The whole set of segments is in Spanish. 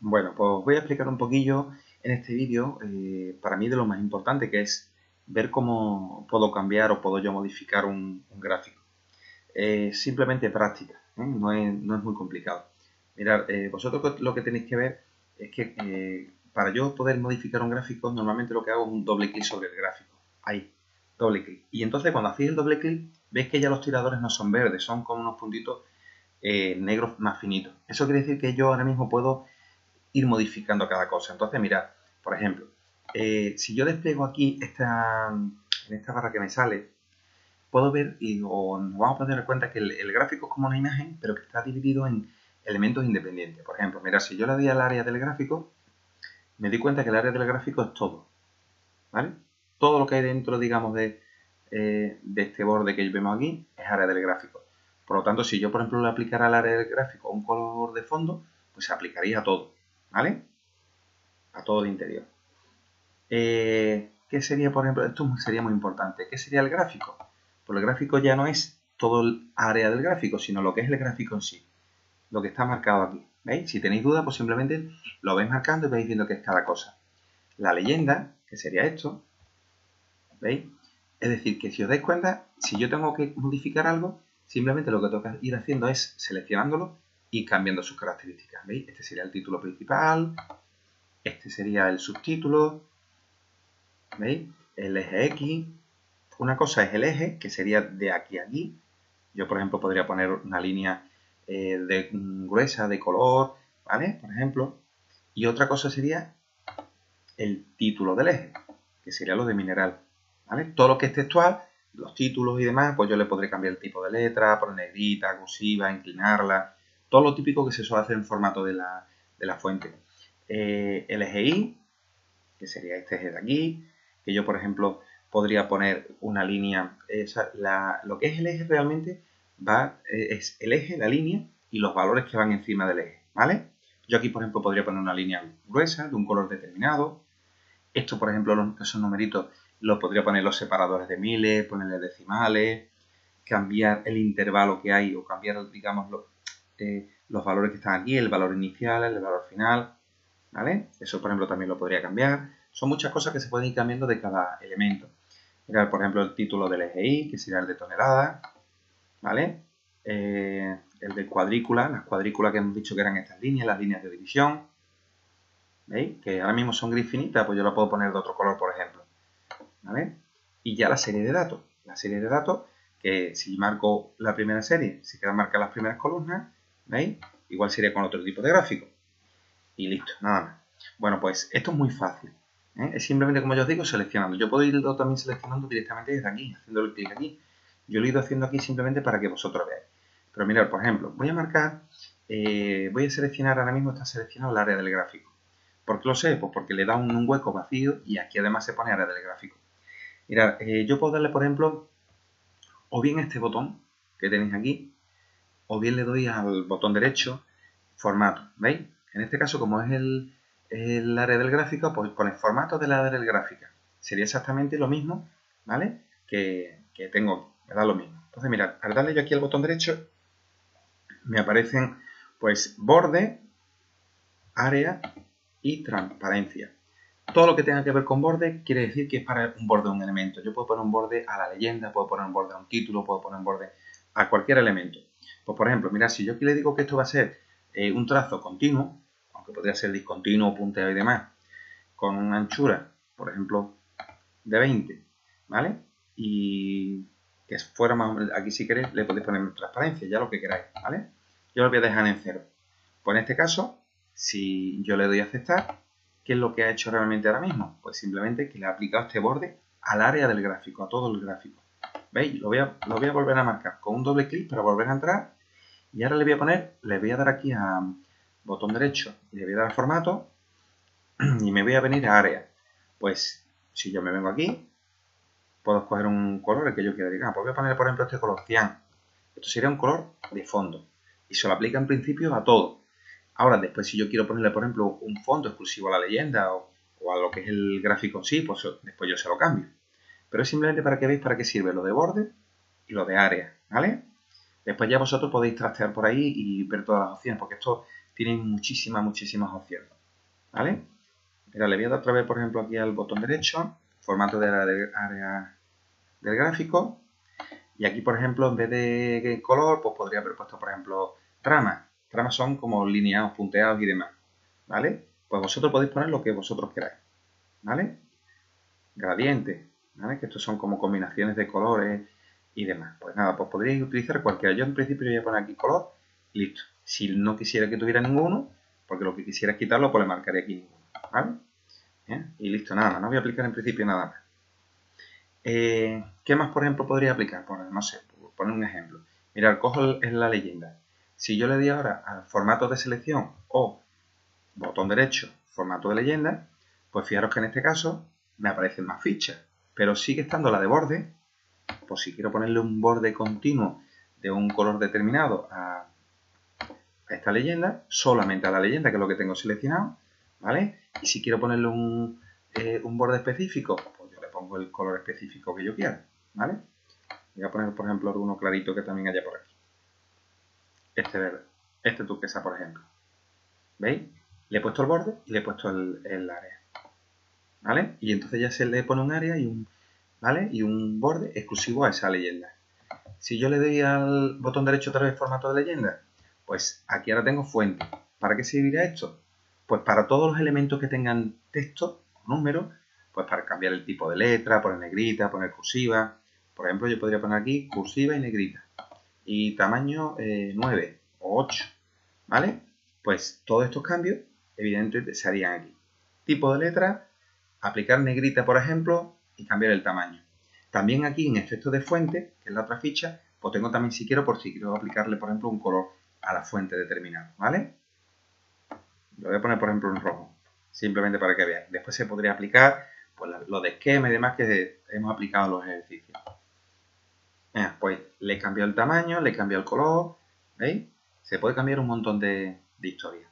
Bueno, pues os voy a explicar un poquillo en este vídeo, para mí de lo más importante, que es ver cómo puedo cambiar o puedo yo modificar un gráfico. Simplemente práctica, ¿eh? No es muy complicado. Mirad, vosotros lo que tenéis que ver es que para yo poder modificar un gráfico, normalmente lo que hago es un doble clic sobre el gráfico. Ahí, doble clic. Y entonces cuando hacéis el doble clic, veis que ya los tiradores no son verdes, son como unos puntitos negros más finitos. Eso quiere decir que yo ahora mismo puedo ir modificando cada cosa. Entonces, mirad, por ejemplo, si yo despliego aquí en esta barra que me sale, puedo ver, o nos vamos a poder dar cuenta que el gráfico es como una imagen, pero que está dividido en elementos independientes. Por ejemplo, mirad, si yo le doy al área del gráfico, me doy cuenta que el área del gráfico es todo, ¿vale? Todo lo que hay dentro, digamos, de este borde que vemos aquí es área del gráfico. Por lo tanto, si yo, por ejemplo, le aplicara al área del gráfico un color de fondo, pues se aplicaría a todo, ¿vale? A todo el interior. ¿Qué sería, por ejemplo? Esto sería muy importante. ¿Qué sería el gráfico? Pues el gráfico ya no es todo el área del gráfico, sino lo que es el gráfico en sí. Lo que está marcado aquí. ¿Veis? Si tenéis dudas, pues simplemente lo vais marcando y vais viendo qué es cada cosa. La leyenda, que sería esto, ¿veis? Es decir, que si os dais cuenta, si yo tengo que modificar algo, simplemente lo que tengo que ir haciendo es seleccionándolo y cambiando sus características. ¿Veis? Este sería el título principal, este sería el subtítulo, ¿veis? El eje X. Una cosa es el eje, que sería de aquí a aquí. Yo, por ejemplo, podría poner una línea gruesa de color, ¿vale? Por ejemplo. Y otra cosa sería el título del eje, que sería lo de mineral, ¿vale? Todo lo que es textual, los títulos y demás, pues yo le podré cambiar el tipo de letra, poner negrita, cursiva, inclinarla, todo lo típico que se suele hacer en formato de la fuente. El eje Y, que sería este eje de aquí, que yo, por ejemplo, podría poner una línea, lo que es el eje realmente es el eje, la línea y los valores que van encima del eje, ¿vale? Yo aquí, por ejemplo, podría poner una línea gruesa de un color determinado. Esto, por ejemplo, esos numeritos los podría poner los separadores de miles, ponerle decimales, cambiar el intervalo que hay o cambiar, digamos, los valores que están aquí, el valor inicial, el valor final, ¿vale? Eso, por ejemplo, también lo podría cambiar. Son muchas cosas que se pueden ir cambiando de cada elemento. Mirad, por ejemplo, el título del eje Y, que sería el de tonelada, ¿vale? El de cuadrícula, las cuadrículas que hemos dicho que eran estas líneas, las líneas de división, ¿veis? Que ahora mismo son gris finita, pues yo la puedo poner de otro color, por ejemplo, ¿vale? Y ya la serie de datos. La serie de datos, que si marco la primera serie, se quedan marcadas las primeras columnas, ¿veis? Igual sería con otro tipo de gráfico. Y listo, nada más. Bueno, pues esto es muy fácil, ¿eh? Es simplemente, como yo os digo, seleccionando. Yo puedo irlo también seleccionando directamente desde aquí, haciendo el clic aquí. Yo lo he ido haciendo aquí simplemente para que vosotros veáis. Pero mirad, por ejemplo, voy a marcar, voy a seleccionar, ahora mismo está seleccionado el área del gráfico. ¿Por qué lo sé? Pues porque le da un hueco vacío y aquí además se pone área del gráfico. Mirad, yo puedo darle, por ejemplo, o bien este botón que tenéis aquí, o bien le doy al botón derecho, formato, ¿veis? En este caso, como es el área del gráfico, pues con el formato del área del gráfico sería exactamente lo mismo, ¿vale? Que tengo aquí, me da lo mismo. Entonces, mirad, al darle yo aquí al botón derecho, me aparecen, pues, borde, área y transparencia. Todo lo que tenga que ver con borde quiere decir que es para un borde de un elemento. Yo puedo poner un borde a la leyenda, puedo poner un borde a un título, puedo poner un borde a cualquier elemento. Pues por ejemplo, mirad, si yo aquí le digo que esto va a ser un trazo continuo, aunque podría ser discontinuo, punteado y demás, con una anchura, por ejemplo, de 20, ¿vale? Y que fuera más o menos, aquí si queréis le podéis poner transparencia, ya lo que queráis, ¿vale? Yo lo voy a dejar en 0. Pues en este caso, si yo le doy a aceptar, ¿qué es lo que ha hecho realmente ahora mismo? Pues simplemente que le ha aplicado este borde al área del gráfico, a todo el gráfico. ¿Veis? Lo voy a volver a marcar con un doble clic para volver a entrar. Y ahora le voy a dar aquí a botón derecho y le voy a dar a formato y me voy a venir a área. Pues si yo me vengo aquí, puedo escoger un color el que yo quiera. Pues voy a poner, por ejemplo, este color cian. Esto sería un color de fondo. Y se lo aplica en principio a todo. Ahora, después, si yo quiero ponerle, por ejemplo, un fondo exclusivo a la leyenda o a lo que es el gráfico en sí, pues después yo se lo cambio. Pero es simplemente para que veáis para qué sirve lo de borde y lo de área, ¿vale? Después ya vosotros podéis trastear por ahí y ver todas las opciones, porque esto tienen muchísimas opciones, ¿vale? Mira, le voy a dar otra vez, por ejemplo, aquí al botón derecho, formato de área del gráfico, y aquí, por ejemplo, en vez de color, pues podría haber puesto, por ejemplo, ramas. Ramas son como lineados, punteados y demás, ¿vale? Pues vosotros podéis poner lo que vosotros queráis, ¿vale? Gradiente, ¿vale? Que estos son como combinaciones de colores y demás. Pues nada, pues podríais utilizar cualquiera. Yo en principio voy a poner aquí color y listo. Si no quisiera que tuviera ninguno, porque lo que quisiera es quitarlo, pues le marcaré aquí ninguno, ¿vale? ¿Bien? Y listo, nada más. No voy a aplicar en principio nada más. ¿Qué más, por ejemplo, podría aplicar? Pues, no sé, por poner un ejemplo. Mirad, cojo la leyenda. Si yo le doy ahora al formato de selección o botón derecho, formato de leyenda, pues fijaros que en este caso me aparecen más fichas, pero sigue estando la de borde. Pues si quiero ponerle un borde continuo de un color determinado a esta leyenda, solamente a la leyenda, que es lo que tengo seleccionado, ¿vale? Y si quiero ponerle un borde específico, pues yo le pongo el color específico que yo quiera, ¿vale? Voy a poner, por ejemplo, uno clarito que también haya por aquí. Este verde, este turquesa, por ejemplo. ¿Veis? Le he puesto el borde y le he puesto el área, ¿vale? Y entonces ya se le pone un área y un borde exclusivo a esa leyenda. Si yo le doy al botón derecho otra vez formato de leyenda, pues aquí ahora tengo fuente. ¿Para qué servirá esto? Pues para todos los elementos que tengan texto o números, pues para cambiar el tipo de letra, poner negrita, poner cursiva. Por ejemplo, yo podría poner aquí cursiva y negrita. Y tamaño 9 o 8, ¿vale? Pues todos estos cambios, evidentemente, se harían aquí. Tipo de letra, aplicar negrita, por ejemplo, y cambiar el tamaño. También aquí en efectos de fuente, que es la otra ficha, pues tengo también si quiero aplicarle, por ejemplo, un color a la fuente determinado, ¿vale? Lo voy a poner, por ejemplo, en rojo, simplemente para que veáis. Después se podría aplicar pues, lo de esquema y demás que hemos aplicado en los ejercicios. Pues le he cambiado el tamaño, le he cambiado el color, ¿veis? Se puede cambiar un montón de historias.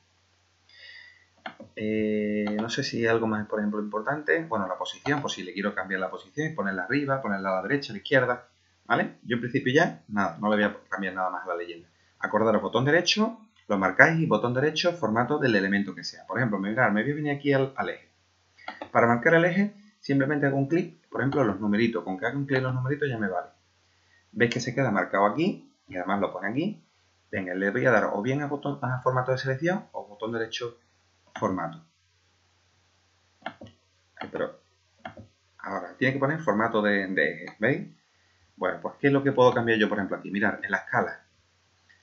No sé si hay algo más, por ejemplo, importante. Bueno, la posición, pues si le quiero cambiar la posición, ponerla arriba, ponerla a la derecha, a la izquierda, ¿vale? Yo en principio ya, nada, no le voy a cambiar nada más a la leyenda. Acordaros, botón derecho, lo marcáis y botón derecho, formato del elemento que sea. Por ejemplo, me voy a venir aquí al eje. Para marcar el eje, simplemente hago un clic, por ejemplo, en los numeritos. Con que haga un clic en los numeritos ya me vale. Veis que se queda marcado aquí y además lo pone aquí. Venga, le voy a dar o bien a formato de selección o botón derecho formato. Pero ahora tiene que poner formato de eje, ¿veis? Bueno, pues ¿qué es lo que puedo cambiar yo, por ejemplo, aquí? Mirad, en la escala.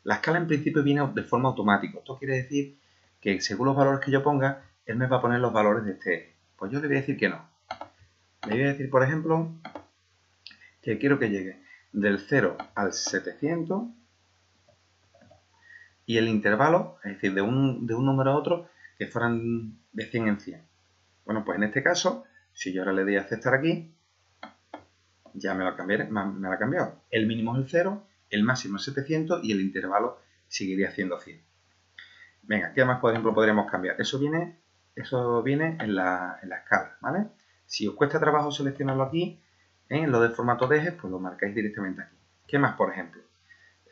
La escala en principio viene de forma automática. Esto quiere decir que según los valores que yo ponga, él me va a poner los valores de este eje. Pues yo le voy a decir que no. Le voy a decir, por ejemplo, que quiero que llegue del 0 al 700 y el intervalo, es decir, de un número a otro, que fueran de 100 en 100. Bueno, pues en este caso, si yo ahora le doy a aceptar aquí, ya me lo ha cambiado. El mínimo es el 0, el máximo es 700 y el intervalo seguiría siendo 100. Venga, ¿qué más, por ejemplo, podríamos cambiar? Eso viene en la escala, ¿vale? Si os cuesta trabajo seleccionarlo aquí, en lo del formato de ejes, pues lo marcáis directamente aquí. ¿Qué más, por ejemplo?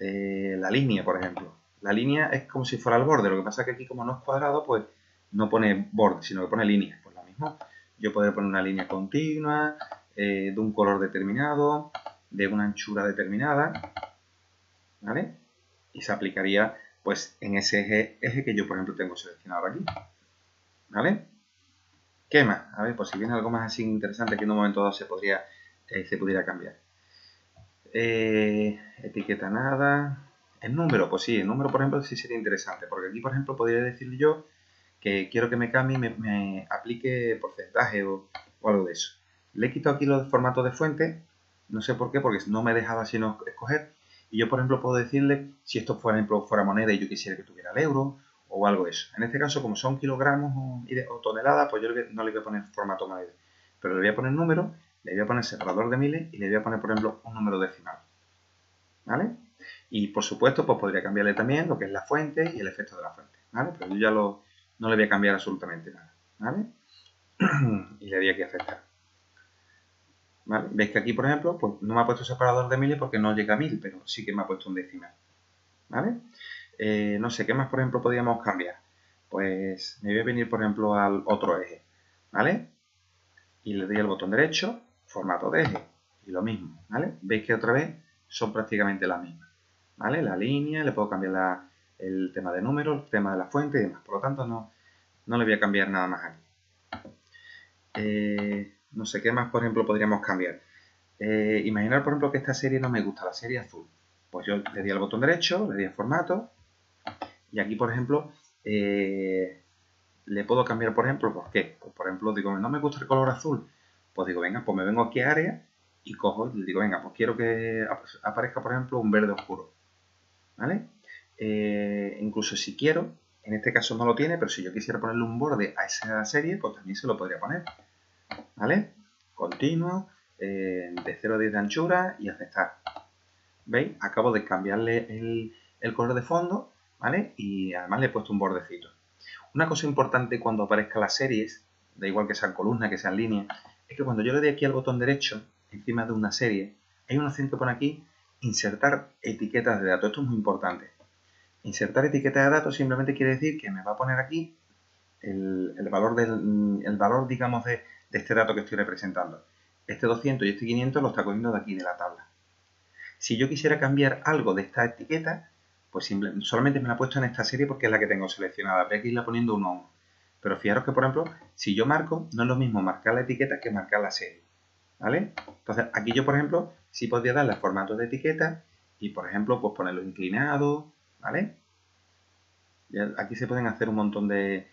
La línea, por ejemplo. La línea es como si fuera el borde. Lo que pasa es que aquí, como no es cuadrado, pues no pone borde, sino que pone línea. Pues lo mismo. Yo podría poner una línea continua, de un color determinado, de una anchura determinada, ¿vale? Y se aplicaría, pues, en ese eje que yo, por ejemplo, tengo seleccionado aquí, ¿vale? ¿Qué más? A ver, pues si viene algo más así interesante que en un momento dado se pudiera cambiar. Etiqueta nada. El número, pues sí, el número, por ejemplo, sí sería interesante, porque aquí, por ejemplo, podría decir yo que quiero que me cambie y me aplique porcentaje o algo de eso. Le he quitado aquí los formatos de fuente, no sé por qué, porque no me dejaba sino escoger. Y yo, por ejemplo, puedo decirle si esto, por ejemplo, fuera moneda y yo quisiera que tuviera el euro o algo de eso. En este caso, como son kilogramos o toneladas, pues yo no le voy a poner formato moneda, pero le voy a poner número, le voy a poner separador de miles y le voy a poner, por ejemplo, un número decimal, ¿vale? Y, por supuesto, pues podría cambiarle también lo que es la fuente y el efecto de la fuente, ¿vale? Pero yo ya no le voy a cambiar absolutamente nada, ¿vale? Y le doy aquí a aceptar. ¿Vale? Veis que aquí, por ejemplo, pues no me ha puesto separador de miles porque no llega a 1000, pero sí que me ha puesto un decimal, ¿vale? No sé, ¿qué más, por ejemplo, podríamos cambiar? Pues me voy a venir, por ejemplo, al otro eje, ¿vale? Y le doy al botón derecho, formato de eje, y lo mismo, ¿vale? Veis que otra vez son prácticamente las mismas, ¿vale? La línea, le puedo cambiar el tema de números, el tema de la fuente y demás. Por lo tanto, no le voy a cambiar nada más aquí. No sé, ¿qué más, por ejemplo, podríamos cambiar? Imaginar, por ejemplo, que esta serie no me gusta, la serie azul. Pues yo le di al botón derecho, le di a formato, y aquí, por ejemplo, le puedo cambiar, por ejemplo, ¿por qué? Pues, por ejemplo, digo, no me gusta el color azul. Pues digo, venga, pues me vengo aquí a área y cojo y digo, venga, pues quiero que aparezca, por ejemplo, un verde oscuro. ¿Vale? Incluso si quiero, en este caso no lo tiene, pero si yo quisiera ponerle un borde a esa serie, pues también se lo podría poner. ¿Vale? Continuo, de 0 a 10 de anchura y aceptar. ¿Veis? Acabo de cambiarle el color de fondo, ¿vale? Y además le he puesto un bordecito. Una cosa importante cuando aparezcan las series, da igual que sean columnas, que sean líneas, es que cuando yo le doy aquí al botón derecho, encima de una serie, hay una opción que pone aquí, insertar etiquetas de datos. Esto es muy importante. Insertar etiquetas de datos simplemente quiere decir que me va a poner aquí el valor, digamos, de este dato que estoy representando. Este 200 y este 500 lo está cogiendo de aquí, de la tabla. Si yo quisiera cambiar algo de esta etiqueta, pues solamente me la he puesto en esta serie porque es la que tengo seleccionada. Habría que irla poniendo uno a uno. Pero fijaros que, por ejemplo, si yo marco, no es lo mismo marcar la etiqueta que marcar la serie. ¿Vale? Entonces, aquí yo, por ejemplo, sí podría darle formato de etiqueta y, por ejemplo, pues ponerlo inclinado, ¿vale? Aquí se pueden hacer un montón de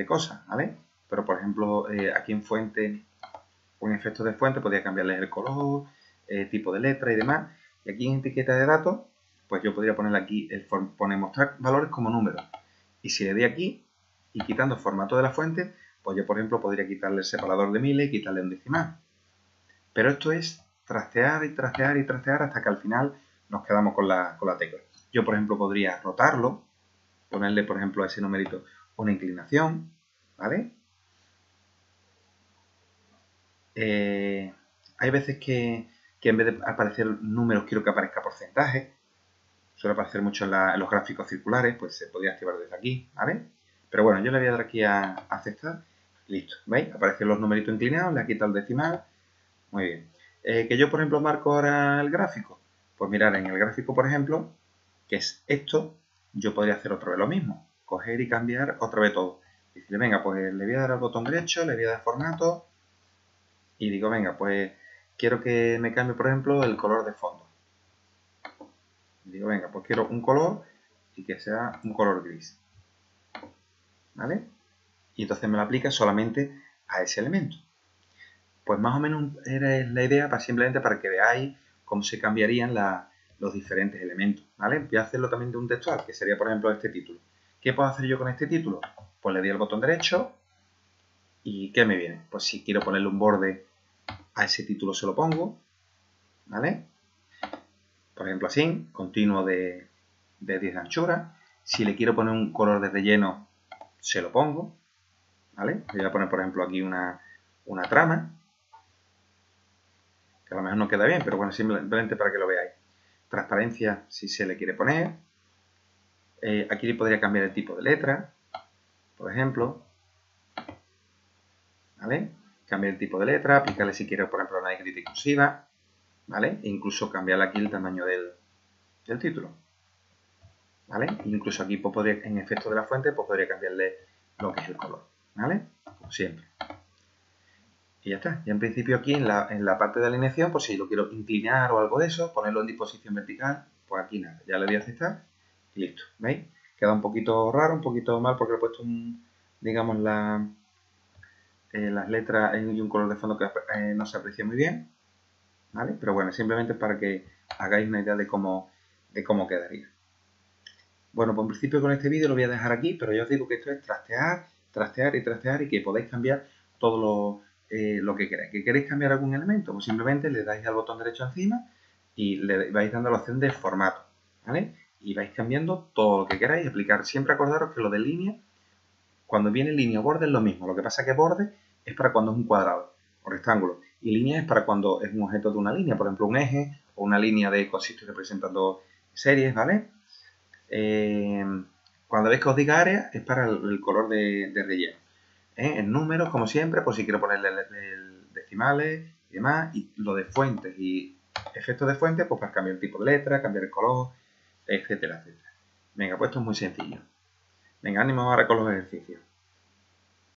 cosas, ¿vale? Pero, por ejemplo, aquí en fuente, con efectos de fuente, podría cambiarle el color, tipo de letra y demás. Y aquí en etiqueta de datos, pues yo podría ponerle aquí, poner mostrar valores como números. Y si le doy aquí, y quitando formato de la fuente, pues yo, por ejemplo, podría quitarle el separador de miles y quitarle un decimal. Pero esto es trastear y trastear y trastear hasta que al final nos quedamos con la tecla. Yo, por ejemplo, podría rotarlo, ponerle, por ejemplo, a ese numerito una inclinación, ¿vale? Hay veces que en vez de aparecer números quiero que aparezca porcentaje. Suele aparecer mucho en los gráficos circulares, pues se podría activar desde aquí, ¿vale? Pero bueno, yo le voy a dar aquí a aceptar. Listo, ¿veis? Aparecen los numeritos inclinados, le he quitado el decimal. Muy bien. Que yo, por ejemplo, marco ahora el gráfico. Pues mirar, en el gráfico, por ejemplo, que es esto, yo podría hacer otra vez lo mismo. Coger y cambiar otra vez todo. Y decirle, venga, pues le voy a dar al botón derecho, le voy a dar formato. Y digo, venga, pues quiero que me cambie, por ejemplo, el color de fondo. Y digo, venga, pues quiero un color y que sea un color gris. ¿Vale? Y entonces me lo aplica solamente a ese elemento. Pues más o menos era la idea simplemente para que veáis cómo se cambiarían los diferentes elementos, ¿vale? Voy a hacerlo también de un textual, que sería, por ejemplo, este título. ¿Qué puedo hacer yo con este título? Pues le doy al botón derecho y ¿qué me viene? Pues si quiero ponerle un borde a ese título se lo pongo, ¿vale? Por ejemplo, así, continuo de 10 de anchura. Si le quiero poner un color de relleno, se lo pongo, ¿vale? Voy a poner, por ejemplo, aquí una trama, que a lo mejor no queda bien, pero bueno, simplemente para que lo veáis. Transparencia, si se le quiere poner. Aquí le podría cambiar el tipo de letra, por ejemplo. ¿Vale? Cambiar el tipo de letra, aplicarle si quiere, por ejemplo, una negrita inclusiva, ¿vale? E incluso cambiarle aquí el tamaño del título, ¿vale? Incluso aquí, pues, en efecto de la fuente, pues podría cambiarle lo que es el color, ¿vale? Como siempre. Y ya está. Y en principio aquí en la parte de alineación, pues si lo quiero inclinar o algo de eso, ponerlo en disposición vertical, pues aquí nada. Ya le doy a aceptar y listo. ¿Veis? Queda un poquito raro, un poquito mal porque he puesto digamos, las letras y un color de fondo que no se aprecia muy bien, ¿vale? Pero bueno, simplemente para que hagáis una idea de cómo quedaría. Bueno, pues en principio con este vídeo lo voy a dejar aquí, pero ya os digo que esto es trastear, trastear y trastear y que podéis cambiar todo lo que queráis. ¿Que queréis cambiar algún elemento? Pues simplemente le dais al botón derecho encima y le vais dando la opción de formato, ¿vale? Y vais cambiando todo lo que queráis aplicar. Siempre acordaros que lo de línea, cuando viene línea o borde es lo mismo. Lo que pasa es que borde es para cuando es un cuadrado o rectángulo. Y línea es para cuando es un objeto de una línea, por ejemplo un eje o una línea de cosas que estoy representando series, ¿vale? cuando veis que os diga área, es para el color de relleno. En números, como siempre, por si quiero ponerle decimales y demás. Y lo de fuentes y efectos de fuentes, pues para cambiar el tipo de letra, cambiar el color, etcétera, etcétera. Venga, pues esto es muy sencillo. Venga, ánimo ahora con los ejercicios.